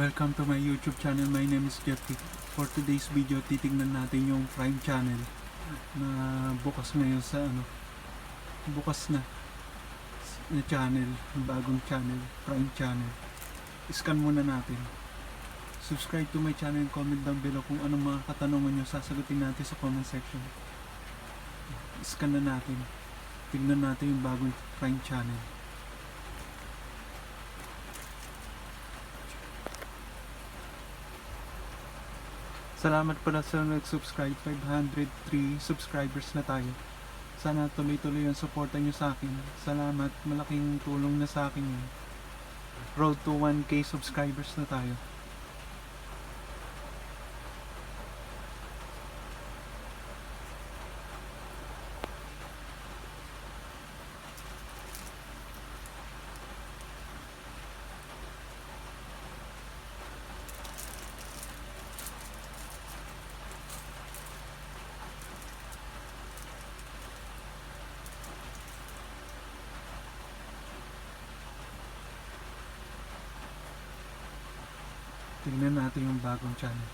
Welcome to my YouTube channel. My name is Jeffrey. For today's video, titignan natin yung Prime channel na bukas ngayon sa bukas na channel, bagong channel, Prime channel. Scan muna natin. Subscribe to my channel, comment down below kung anong mga katanungan nyo, sasagutin natin sa comment section. Scan na natin. Tignan natin yung bagong Prime channel. Salamat pala sa nag-subscribe. 503 subscribers na tayo. Sana tuloy-tuloy yung supportan nyo sa akin. Salamat. Malaking tulong na sa akin yun. Road to 1K subscribers na tayo. Tingnan natin yung bagong channel.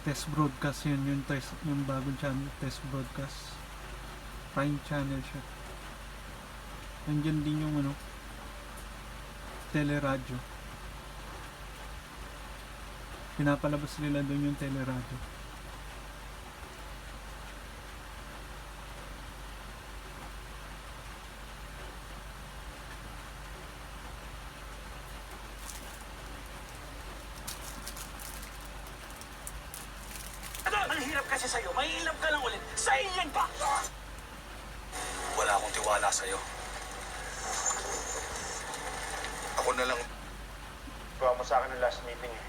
Test broadcast yun, yung bagong channel, test broadcast. Prime channel siya. Nandiyan din yung teleradyo. Pinapalabas nila doon yung teleradyo. Ang hirap kasi sa'yo, mahihilap ka lang ulit. Sa iyan pa! Wala akong tiwala sa'yo. Ako na lang. Gawa mo sa akin ng last meeting eh.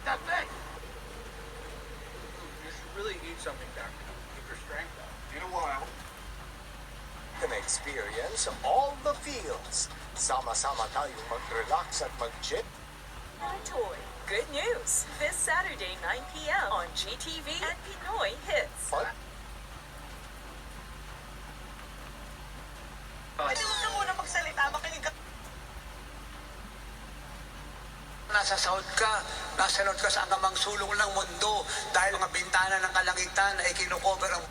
That thing! You should really eat something, Doctor. Keep your strength up. You know what? Can experience all the feels. Sama-sama tayong mag-relax at mag-chip. Toy. Good news! This Saturday, 9 p.m. on GTV and Pinoy Hits. Pwede mo na muna magsalita, makinig ka. Nasa South ka, nasa North ka sa angamang sulong ng mundo dahil mga bintana ng kalangitan ay kinukover ang...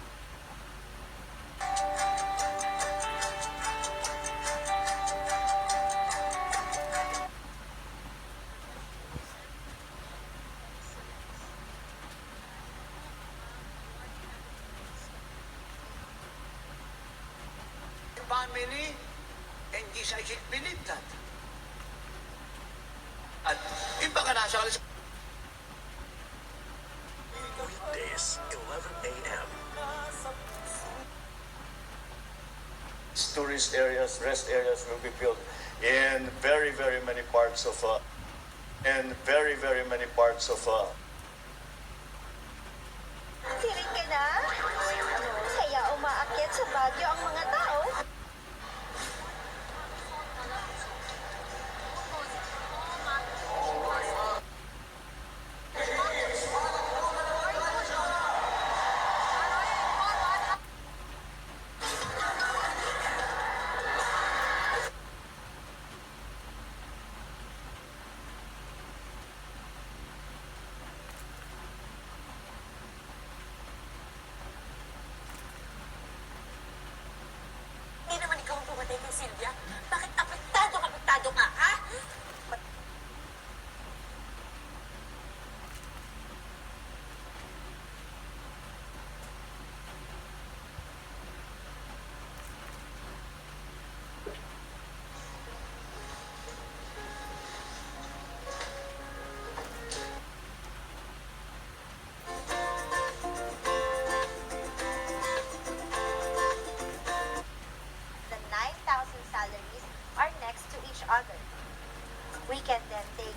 family, and yes, I can believe that. At iba ka nasa kalis... Weekdays, 11 a.m. Tourist areas, rest areas will be built in very many parts of Siring ka na? Kaya umaakyat sa Baguio ang mga tao? Hindi naman ikaw ang pumatay kay Sylvia. Bakit apektado ka, ha? The 9,000 salaries are next to each other. We can then take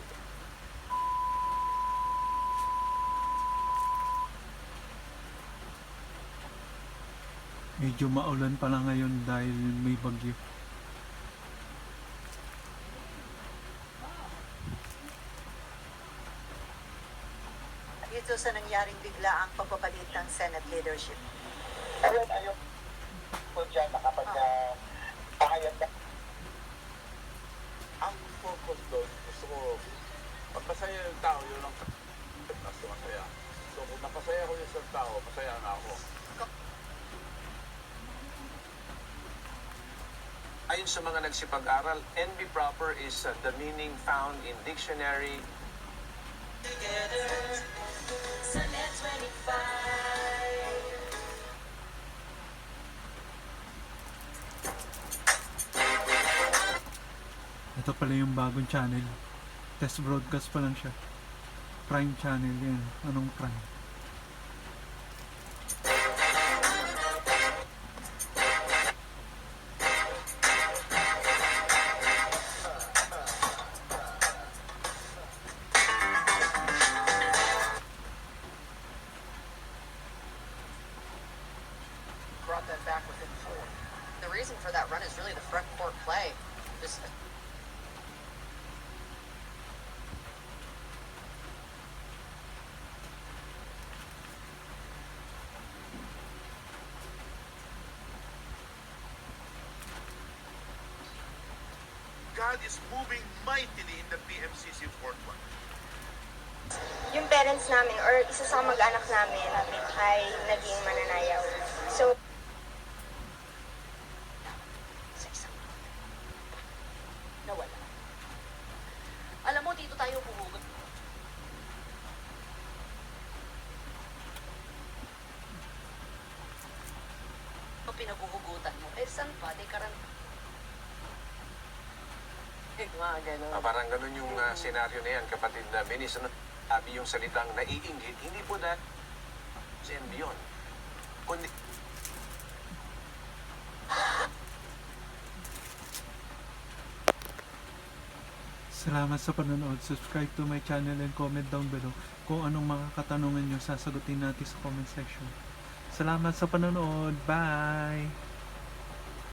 Medyo maulan pala ngayon dahil may bagyo. dito sa nangyaring biglaang pagpapalit ng Senate leadership? Ayun, ayun po dyan na kapag pakayat na. Ang focus doon, gusto ko, pag masaya yung tao, yun ang mas masaya. So kung napasaya ko yung isang tao, masaya na ako. Ayon sa mga nagsipag-aral, envy proper is the meaning found in dictionary. Ito pala yung bagong channel. Test broadcast pa lang siya. Prime channel yan. Anong Prime? Brought that back within 4. The reason for that run is really the front court play. Just God is moving mightily in the PMCC Fort Worth. Yung parents namin or isa sa mag-anak namin ay naging mananayaw. So, nawala. Alam mo, dito tayo puhugot. Ang pinaguhugutan mo, eh saan pa? Di karan... Mga ganun. Parang ganun yung senaryo na yan, kapatid na Minis. Sabi yung salitang naiinggit, hindi po na and beyond. Kundi, Salamat sa panonood. Subscribe to my channel and comment down below kung anong mga katanungan nyo sasagutin natin sa comment section. Salamat sa panonood. Bye!